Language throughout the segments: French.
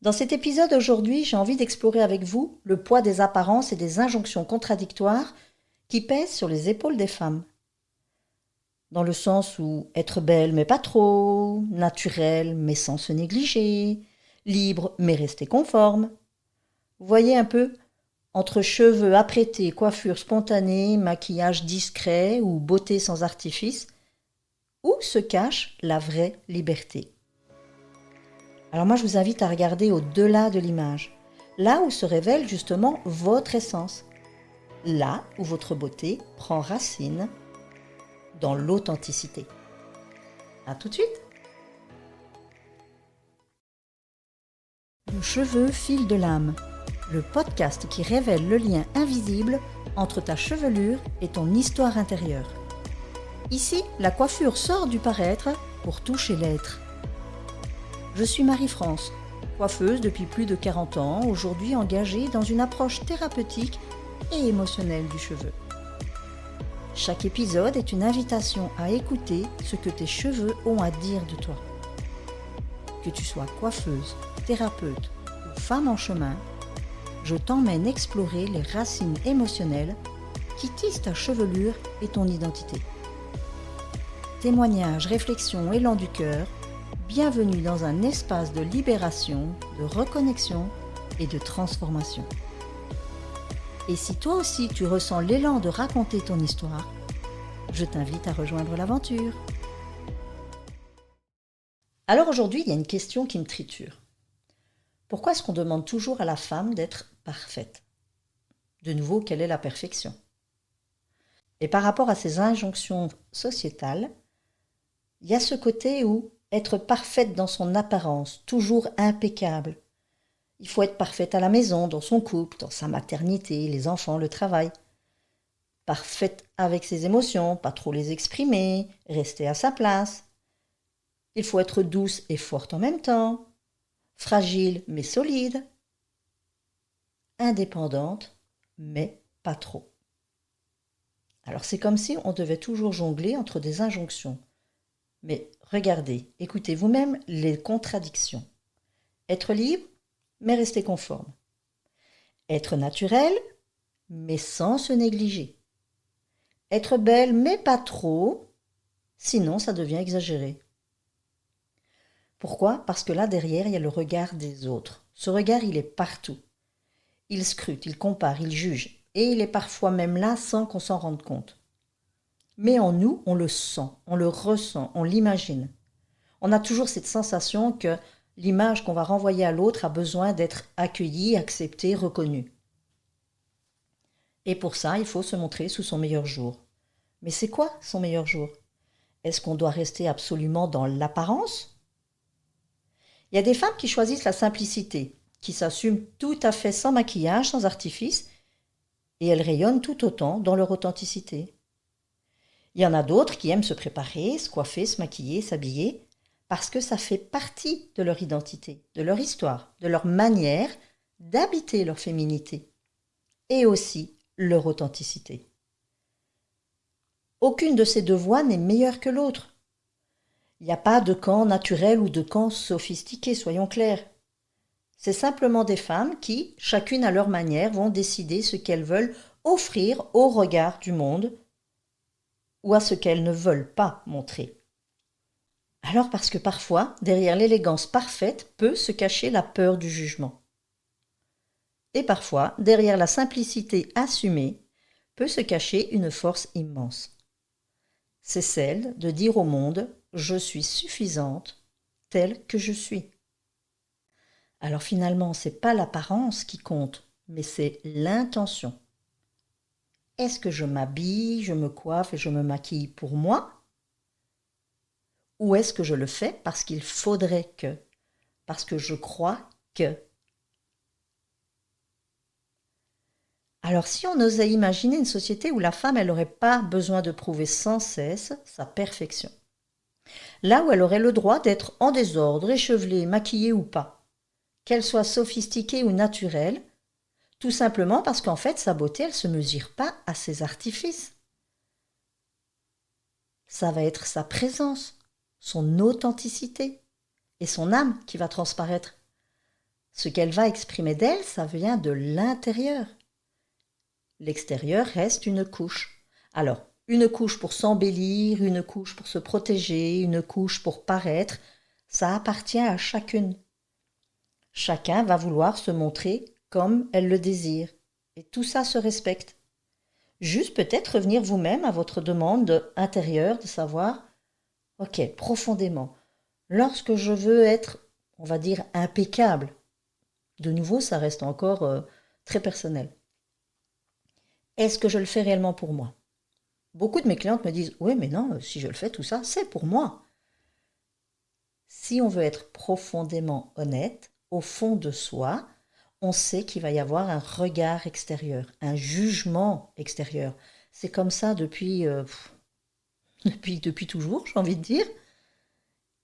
Dans cet épisode aujourd'hui, j'ai envie d'explorer avec vous le poids des apparences et des injonctions contradictoires qui pèsent sur les épaules des femmes. Dans le sens où être belle mais pas trop, naturelle mais sans se négliger, libre mais rester conforme. Vous voyez un peu, entre cheveux apprêtés, coiffure spontanée, maquillage discret ou beauté sans artifice, où se cache la vraie liberté. Alors moi je vous invite à regarder au-delà de l'image, là où se révèle justement votre essence, là où votre beauté prend racine dans l'authenticité. A tout de suite. Le cheveu fil de l'âme, le podcast qui révèle le lien invisible entre ta chevelure et ton histoire intérieure. Ici, la coiffure sort du paraître pour toucher l'être. Je suis Marie-France, coiffeuse depuis plus de 40 ans, aujourd'hui engagée dans une approche thérapeutique et émotionnelle du cheveu. Chaque épisode est une invitation à écouter ce que tes cheveux ont à dire de toi. Que tu sois coiffeuse, thérapeute ou femme en chemin, je t'emmène explorer les racines émotionnelles qui tissent ta chevelure et ton identité. Témoignages, réflexions, élan du cœur, bienvenue dans un espace de libération, de reconnexion et de transformation. Et si toi aussi tu ressens l'élan de raconter ton histoire, je t'invite à rejoindre l'aventure. Alors aujourd'hui, il y a une question qui me triture. Pourquoi est-ce qu'on demande toujours à la femme d'être parfaite ? De nouveau, quelle est la perfection ? Et par rapport à ces injonctions sociétales, il y a ce côté où être parfaite dans son apparence, toujours impeccable. Il faut être parfaite à la maison, dans son couple, dans sa maternité, les enfants, le travail. Parfaite avec ses émotions, pas trop les exprimer, rester à sa place. Il faut être douce et forte en même temps, fragile mais solide, indépendante mais pas trop. Alors c'est comme si on devait toujours jongler entre des injonctions. Mais regardez, écoutez vous-même les contradictions. Être libre, mais rester conforme. Être naturel, mais sans se négliger. Être belle, mais pas trop, sinon ça devient exagéré. Pourquoi ? Parce que là derrière, il y a le regard des autres. Ce regard, il est partout. Il scrute, il compare, il juge. Et il est parfois même là sans qu'on s'en rende compte. Mais en nous, on le sent, on le ressent, on l'imagine. On a toujours cette sensation que l'image qu'on va renvoyer à l'autre a besoin d'être accueillie, acceptée, reconnue. Et pour ça, il faut se montrer sous son meilleur jour. Mais c'est quoi son meilleur jour ? Est-ce qu'on doit rester absolument dans l'apparence ? Il y a des femmes qui choisissent la simplicité, qui s'assument tout à fait sans maquillage, sans artifice, et elles rayonnent tout autant dans leur authenticité. Il y en a d'autres qui aiment se préparer, se coiffer, se maquiller, s'habiller, parce que ça fait partie de leur identité, de leur histoire, de leur manière d'habiter leur féminité, et aussi leur authenticité. Aucune de ces deux voies n'est meilleure que l'autre. Il n'y a pas de camp naturel ou de camp sophistiqué, soyons clairs. C'est simplement des femmes qui, chacune à leur manière, vont décider ce qu'elles veulent offrir au regard du monde ou à ce qu'elles ne veulent pas montrer. Alors parce que parfois, derrière l'élégance parfaite peut se cacher la peur du jugement. Et parfois, derrière la simplicité assumée, peut se cacher une force immense. C'est celle de dire au monde « je suis suffisante telle que je suis ». Alors finalement, ce n'est pas l'apparence qui compte, mais c'est l'intention. Est-ce que je m'habille, je me coiffe et je me maquille pour moi ? Ou est-ce que je le fais parce qu'il faudrait que, parce que je crois que ? Alors si on osait imaginer une société où la femme, elle n'aurait pas besoin de prouver sans cesse sa perfection. Là où elle aurait le droit d'être en désordre, échevelée, maquillée ou pas. Qu'elle soit sophistiquée ou naturelle, tout simplement parce qu'en fait, sa beauté, elle ne se mesure pas à ses artifices. Ça va être sa présence, son authenticité et son âme qui va transparaître. Ce qu'elle va exprimer d'elle, ça vient de l'intérieur. L'extérieur reste une couche. Alors, une couche pour s'embellir, une couche pour se protéger, une couche pour paraître, ça appartient à chacune. Chacun va vouloir se montrer comme elle le désire. Et tout ça se respecte. Juste peut-être revenir vous-même à votre demande intérieure de savoir, ok, profondément, lorsque je veux être, on va dire, impeccable, de nouveau, ça reste encore très personnel. Est-ce que je le fais réellement pour moi? Beaucoup de mes clientes me disent, oui, mais non, si je le fais, tout ça, c'est pour moi. Si on veut être profondément honnête, au fond de soi, on sait qu'il va y avoir un regard extérieur, un jugement extérieur. C'est comme ça depuis toujours, j'ai envie de dire.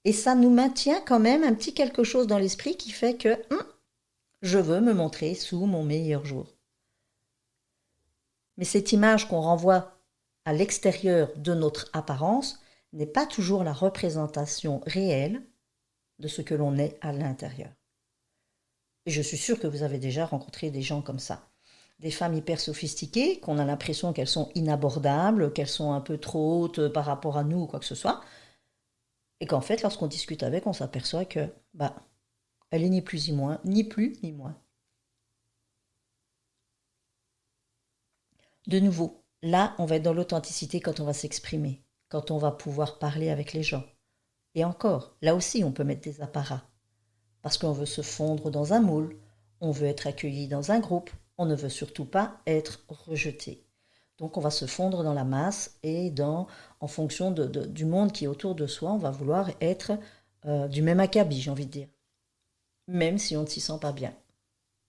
Et ça nous maintient quand même un petit quelque chose dans l'esprit qui fait que je veux me montrer sous mon meilleur jour. Mais cette image qu'on renvoie à l'extérieur de notre apparence n'est pas toujours la représentation réelle de ce que l'on est à l'intérieur. Et je suis sûre que vous avez déjà rencontré des gens comme ça. Des femmes hyper sophistiquées, qu'on a l'impression qu'elles sont inabordables, qu'elles sont un peu trop hautes par rapport à nous ou quoi que ce soit. Et qu'en fait, lorsqu'on discute avec, on s'aperçoit que, elle est ni plus ni moins. De nouveau, là, on va être dans l'authenticité quand on va s'exprimer, quand on va pouvoir parler avec les gens. Et encore, là aussi, on peut mettre des apparats. Parce qu'on veut se fondre dans un moule, on veut être accueilli dans un groupe, on ne veut surtout pas être rejeté. Donc on va se fondre dans la masse et en fonction du monde qui est autour de soi, on va vouloir être du même acabit, j'ai envie de dire. Même si on ne s'y sent pas bien.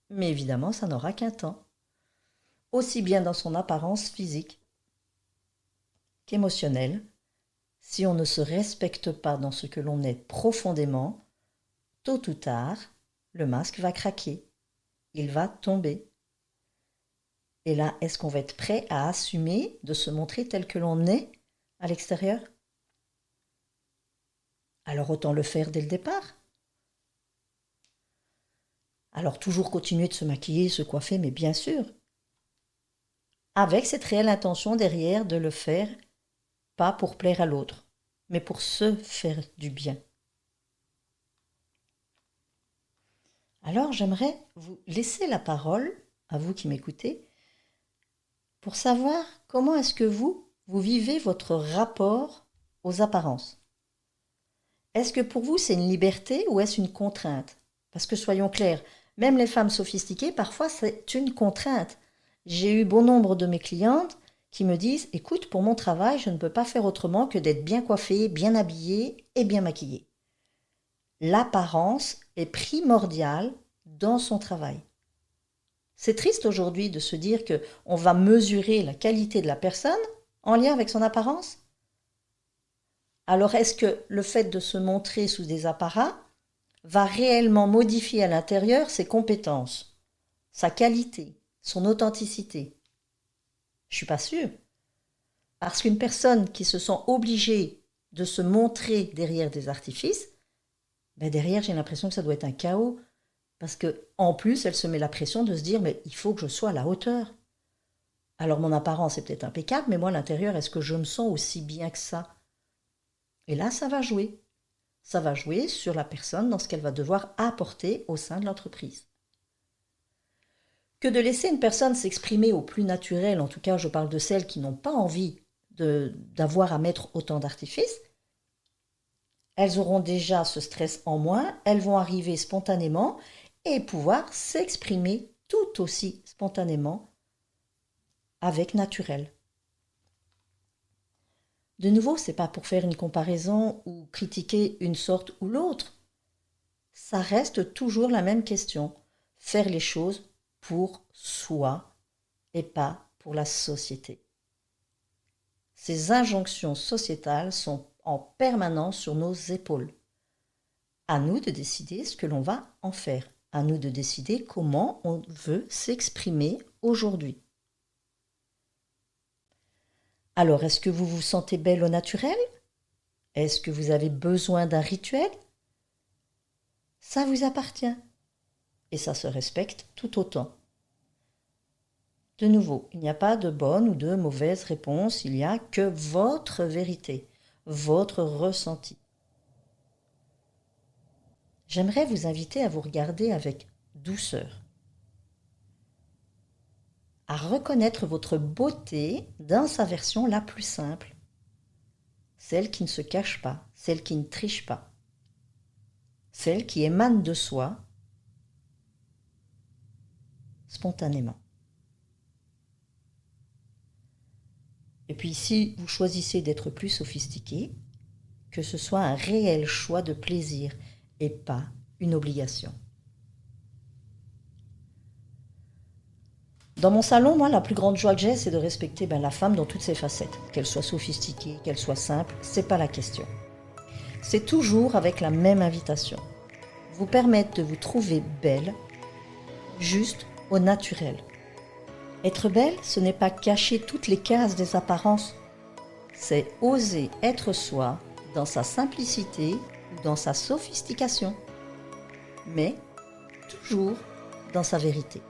Mais évidemment, ça n'aura qu'un temps. Aussi bien dans son apparence physique qu'émotionnelle. Si on ne se respecte pas dans ce que l'on est profondément, tôt ou tard, le masque va craquer. Il va tomber. Et là, est-ce qu'on va être prêt à assumer de se montrer tel que l'on est à l'extérieur? Alors autant le faire dès le départ. Alors toujours continuer de se maquiller, se coiffer, mais bien sûr, avec cette réelle intention derrière de le faire, pas pour plaire à l'autre, mais pour se faire du bien. Alors j'aimerais vous laisser la parole, à vous qui m'écoutez, pour savoir comment est-ce que vous vivez votre rapport aux apparences. Est-ce que pour vous c'est une liberté ou est-ce une contrainte? Parce que soyons clairs, même les femmes sophistiquées, parfois c'est une contrainte. J'ai eu bon nombre de mes clientes qui me disent « Écoute, pour mon travail, je ne peux pas faire autrement que d'être bien coiffée, bien habillée et bien maquillée. » L'apparence est primordiale dans son travail. C'est triste aujourd'hui de se dire qu'on va mesurer la qualité de la personne en lien avec son apparence. Alors est-ce que le fait de se montrer sous des apparats va réellement modifier à l'intérieur ses compétences, sa qualité, son authenticité? Je ne suis pas sûre. Parce qu'une personne qui se sent obligée de se montrer derrière des artifices, derrière j'ai l'impression que ça doit être un chaos. Parce qu'en plus, elle se met la pression de se dire « mais il faut que je sois à la hauteur ». Alors mon apparence est peut-être impeccable, mais moi à l'intérieur, est-ce que je me sens aussi bien que ça? Et là, ça va jouer. Ça va jouer sur la personne dans ce qu'elle va devoir apporter au sein de l'entreprise. Que de laisser une personne s'exprimer au plus naturel, en tout cas je parle de celles qui n'ont pas envie d'avoir à mettre autant d'artifices, elles auront déjà ce stress en moins, elles vont arriver spontanément et pouvoir s'exprimer tout aussi spontanément avec naturel. De nouveau, ce n'est pas pour faire une comparaison ou critiquer une sorte ou l'autre. Ça reste toujours la même question. Faire les choses pour soi et pas pour la société. Ces injonctions sociétales sont en permanence sur nos épaules. À nous de décider ce que l'on va en faire. À nous de décider comment on veut s'exprimer aujourd'hui. Alors, est-ce que vous vous sentez belle au naturel? Est-ce que vous avez besoin d'un rituel? Ça vous appartient. et ça se respecte tout autant. De nouveau, il n'y a pas de bonne ou de mauvaise réponse, il n'y a que votre vérité, votre ressenti. J'aimerais vous inviter à vous regarder avec douceur, à reconnaître votre beauté dans sa version la plus simple, celle qui ne se cache pas, celle qui ne triche pas, celle qui émane de soi spontanément. Et puis si vous choisissez d'être plus sophistiqué, que ce soit un réel choix de plaisir et pas une obligation. Dans mon salon, moi, la plus grande joie que j'ai, c'est de respecter la femme dans toutes ses facettes. Qu'elle soit sophistiquée, qu'elle soit simple, c'est pas la question. C'est toujours avec la même invitation. Vous permettre de vous trouver belle, juste au naturel. Être belle, ce n'est pas cacher toutes les cases des apparences. C'est oser être soi dans sa simplicité ou dans sa sophistication, mais toujours dans sa vérité.